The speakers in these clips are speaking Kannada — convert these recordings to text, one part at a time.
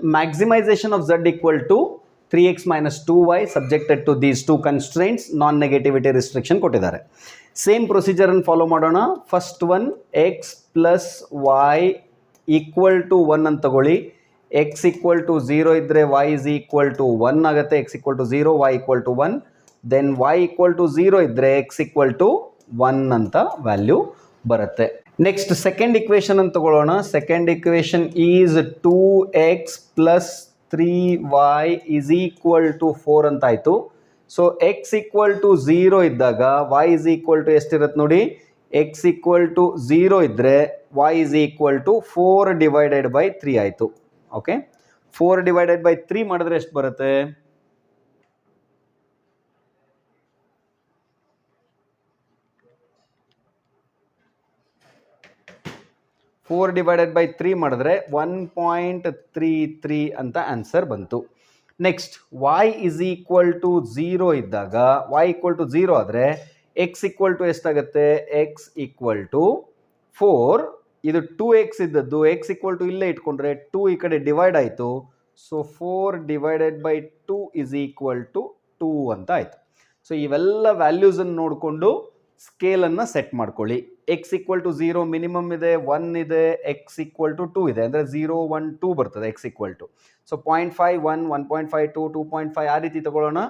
maximization of z equal to 3x minus 2y subjected to these two constraints, non negativity restriction ಕೊಟ್ಟಿದ್ದಾರೆ. ಸೇಮ್ ಪ್ರೊಸೀಜರ್ ಅನ್ನು ಫಾಲೋ ಮಾಡೋಣ. First one x plus y equal to 1 ಅಂತ ತಗೊಳ್ಳಿ. x equal to 0 ಇದ್ರೆ y is equal to 1 ಆಗುತ್ತೆ. x equal to 0, y equal to 1. then y equal to 0 ಇದ್ರೆ x equal to 1 ಅಂತ ವ್ಯಾಲ್ಯೂ ಬರುತ್ತೆ. ನೆಕ್ಸ್ಟ್ ಸೆಕೆಂಡ್ ಇಕ್ವೇಶನ್ ಅಂತ ತಗೊಳ್ಳೋಣ. Second equation is 2x plus 3y is equal to 4 ಅಂತ ಆಯಿತು. ಸೊ x equal to 0 ಇದ್ದಾಗ y is equal to ಎಷ್ಟಿರುತ್ತೆ ನೋಡಿ, x equal to 0 ಇದ್ದರೆ y is equal to 4 divided by 3 ಆಯಿತು. ಓಕೆ, 4 divided by 3 ಮಾಡಿದ್ರೆ ಎಷ್ಟು ಬರುತ್ತೆ? 4 divided by 3 ಮಾಡಿದ್ರೆ 1.33 ಅಂತ ಆನ್ಸರ್ ಬಂತು. Next y is equal to 0 ಇದ್ದಾಗ y equal to 0 ಆದರೆ x equal to ಎಷ್ಟಾಗುತ್ತೆ? x equal to 4. ಇದು 2x ಇದ್ದದ್ದು x equal to ಇಲ್ಲೇ ಇಟ್ಕೊಂಡ್ರೆ 2 ಈ ಕಡೆ ಡಿವೈಡ್ ಆಯಿತು. So 4 divided by 2 is equal to 2 ಅಂತ ಆಯಿತು. ಸೊ ಇವೆಲ್ಲ ವ್ಯಾಲ್ಯೂಸನ್ನು ನೋಡಿಕೊಂಡು ಸ್ಕೇಲನ್ನು ಸೆಟ್ ಮಾಡ್ಕೊಳ್ಳಿ. x equal to 0 ಮಿನಿಮಮ್ ಇದೆ, 1 ಇದೆ, x equal to 2 ಇದೆ, ಅಂದರೆ 0, 1, 2 ಬರ್ತದೆ x equal to. ಸೊ 0.5, 1, 1.5, 2, 2.5 ಆ ರೀತಿ ತಗೊಳ್ಳೋಣ.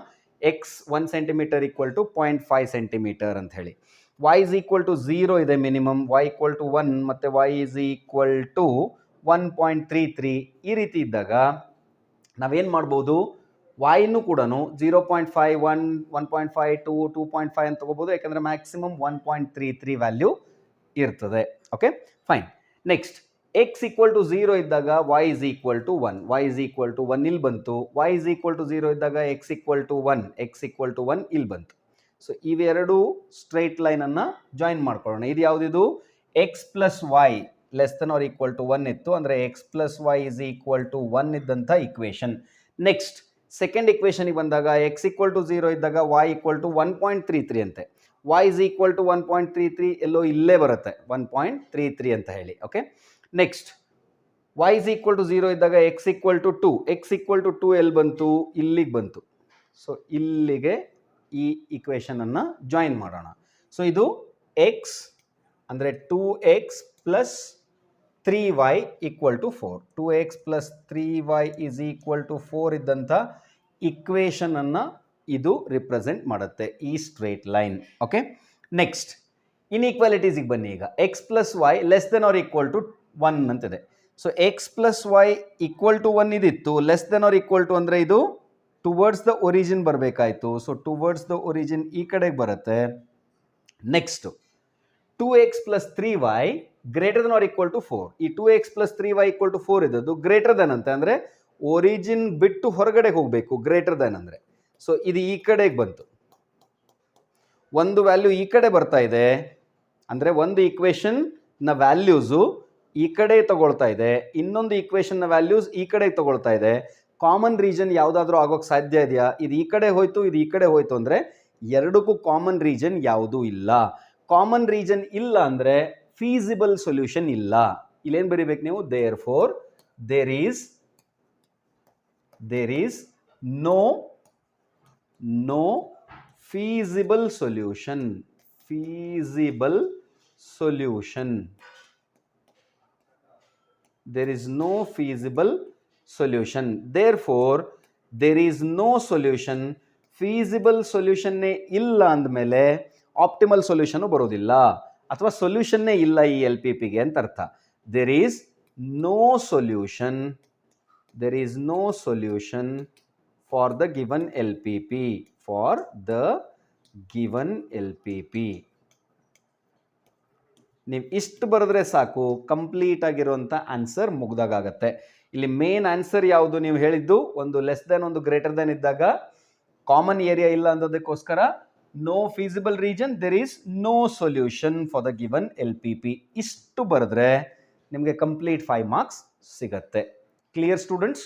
x 1 centimetre equal to 0.5 centimetre ಅಂತ ಹೇಳಿ. y is equal to 0 ಇದೆ ಮಿನಿಮಮ್, y equal to 1 ಮತ್ತು y is equal to 1.33 ಈ ರೀತಿ ಇದ್ದಾಗ ನಾವೇನು ಮಾಡ್ಬೋದು? ವಾಯ್ನು ಕೂಡ 0.5, 1, 1.5, 2, 2.5 ಅಂತ ತಗೋಬೋದು, ಯಾಕಂದರೆ ಮ್ಯಾಕ್ಸಿಮಮ್ 1.33 ವ್ಯಾಲ್ಯೂ ಇರ್ತದೆ. Okay, fine. Next x equal to 0 ಇದ್ದಾಗ y is equal to 1, y is equal to 1 ಇಲ್ಲಿ ಬಂತು. y is equal to 0 ಇದ್ದಾಗ x equal to 1, x equal to 1 ಇಲ್ಲಿ ಬಂತು. ಸೊ ಇವೆರಡು ಸ್ಟ್ರೈಟ್ ಲೈನನ್ನು ಜಾಯಿನ್ ಮಾಡ್ಕೊಳ್ಳೋಣ. ಇದು ಯಾವುದಿದು? x plus y less than or equal to 1 ಇತ್ತು, ಅಂದರೆ x plus y is equal to 1 ಇದ್ದಂಥ ಇಕ್ವೇಷನ್. ನೆಕ್ಸ್ಟ್ ಸೆಕೆಂಡ್ ಇಕ್ವೇಷನಿಗೆ ಬಂದಾಗ x equal to 0 ಇದ್ದಾಗ y equal to 1.33 ಅಂತೆ. y is equal to 1.33 ಎಲ್ಲೋ ಇಲ್ಲೇ ಬರುತ್ತೆ, 1.33 ಅಂತ ಹೇಳಿ. Okay, next y is equal to 0 ಇದ್ದಾಗ x equal to 2, x equal to 2 ಎಲ್ಲಿ ಬಂತು? ಇಲ್ಲಿಗೆ ಬಂತು. ಸೊ ಇಲ್ಲಿಗೆ ಈ ಇಕ್ವೇಷನನ್ನು ಜಾಯಿನ್ ಮಾಡೋಣ. ಸೊ ಇದು x ಅಂದರೆ 2x plus 3y equal to 4. 2x plus 3y is equal to 4 ಇದ್ದಂಥ ಇಕ್ವೇಷನ್ ಅನ್ನು ಇದು ರಿಪ್ರೆಸೆಂಟ್ ಮಾಡುತ್ತೆ, ಈ ಸ್ಟ್ರೇಟ್ ಲೈನ್. ಓಕೆ, ನೆಕ್ಸ್ಟ್ ಇನ್ಈಕ್ವಾಲಿಟೀಸಿಗೆ ಬನ್ನಿ. ಈಗ x plus y less than or equal to 1 ಅಂತಿದೆ. So x plus y equal to 1 ಇದಿತ್ತು, less than or equal to ಅಂದರೆ ಇದು ಟುವರ್ಡ್ಸ್ ದ ಒರಿಜಿನ್ ಬರಬೇಕಾಯಿತು. ಸೊ ಟುವರ್ಡ್ಸ್ ದ ಒರಿಜಿನ್ ಈ ಕಡೆಗೆ ಬರುತ್ತೆ. Next 2x plus 3y greater than or equal to 4. ಈ 2x plus 3y equal to 4 ಇದ್ದದ್ದು ಗ್ರೇಟರ್ ದನ್ ಅಂತ, ಅಂದರೆ ಒರಿಜಿನ್ ಬಿಟ್ಟು ಹೊರಗಡೆ ಹೋಗಬೇಕು, ಗ್ರೇಟರ್ ದನ್ ಅಂದರೆ. ಸೊ ಇದು ಈ ಕಡೆಗೆ ಬಂತು, ಒಂದು ವ್ಯಾಲ್ಯೂ ಈ ಕಡೆ ಬರ್ತಾ ಇದೆ, ಅಂದರೆ ಒಂದು ಈಕ್ವೇಷನ್ನ ವ್ಯಾಲ್ಯೂಸು ಈ ಕಡೆ ತಗೊಳ್ತಾ ಇದೆ, ಇನ್ನೊಂದು ಈಕ್ವೇಷನ್ನ ವ್ಯಾಲ್ಯೂಸ್ ಈ ಕಡೆ ತಗೊಳ್ತಾ ಇದೆ. ಕಾಮನ್ ರೀಜನ್ ಯಾವುದಾದ್ರೂ ಆಗೋಕ್ಕೆ ಸಾಧ್ಯ ಇದೆಯಾ? ಇದು ಈ ಕಡೆ ಹೋಯ್ತು, ಇದು ಈ ಕಡೆ ಹೋಯ್ತು ಅಂದರೆ ಎರಡಕ್ಕೂ ಕಾಮನ್ ರೀಜನ್ ಯಾವುದೂ ಇಲ್ಲ. ಕಾಮನ್ ರೀಜನ್ ಇಲ್ಲ ಅಂದರೆ ಫೀಸಿಬಲ್ ಸೊಲ್ಯೂಷನ್ ಇಲ್ಲ. ಇಲ್ಲೇನು ಬರೀಬೇಕು ನೀವು? Therefore there is no feasible solution. There is no feasible solution. Therefore there is no solution. feasible solution ಇಲ್ಲ ಅಂದಮೇಲೆ ಆಪ್ಟಿಮಲ್ ಸೊಲ್ಯೂಷನ್ ಬರೋದಿಲ್ಲ, ಅಥವಾ ಸೊಲ್ಯೂಷನ್ನೇ ಇಲ್ಲ ಈ LPPಗೆ ಅಂತ ಅರ್ಥ. there is no solution for the given LPP. ನೀವು ಇಷ್ಟು ಬರೆದ್ರೆ ಸಾಕು, ಕಂಪ್ಲೀಟ್ ಆಗಿರುವಂಥ ಆನ್ಸರ್ ಮುಗ್ದಾಗತ್ತೆ. ಇಲ್ಲಿ ಮೇನ್ ಆನ್ಸರ್ ಯಾವುದು ನೀವು ಹೇಳಿದ್ದು? ಒಂದು ಲೆಸ್ ದೆನ್, ಒಂದು ಗ್ರೇಟರ್ ದೆನ್ ಇದ್ದಾಗ ಕಾಮನ್ ಏರಿಯಾ ಇಲ್ಲ ಅನ್ನೋದಕ್ಕೋಸ್ಕರ no feasible region, there is no solution for the given LPP. ಇಷ್ಟು ಬರೆದ್ರೆ ನಿಮಗೆ ಕಂಪ್ಲೀಟ್ 5 ಮಾರ್ಕ್ಸ್ ಸಿಗತ್ತೆ. Clear students?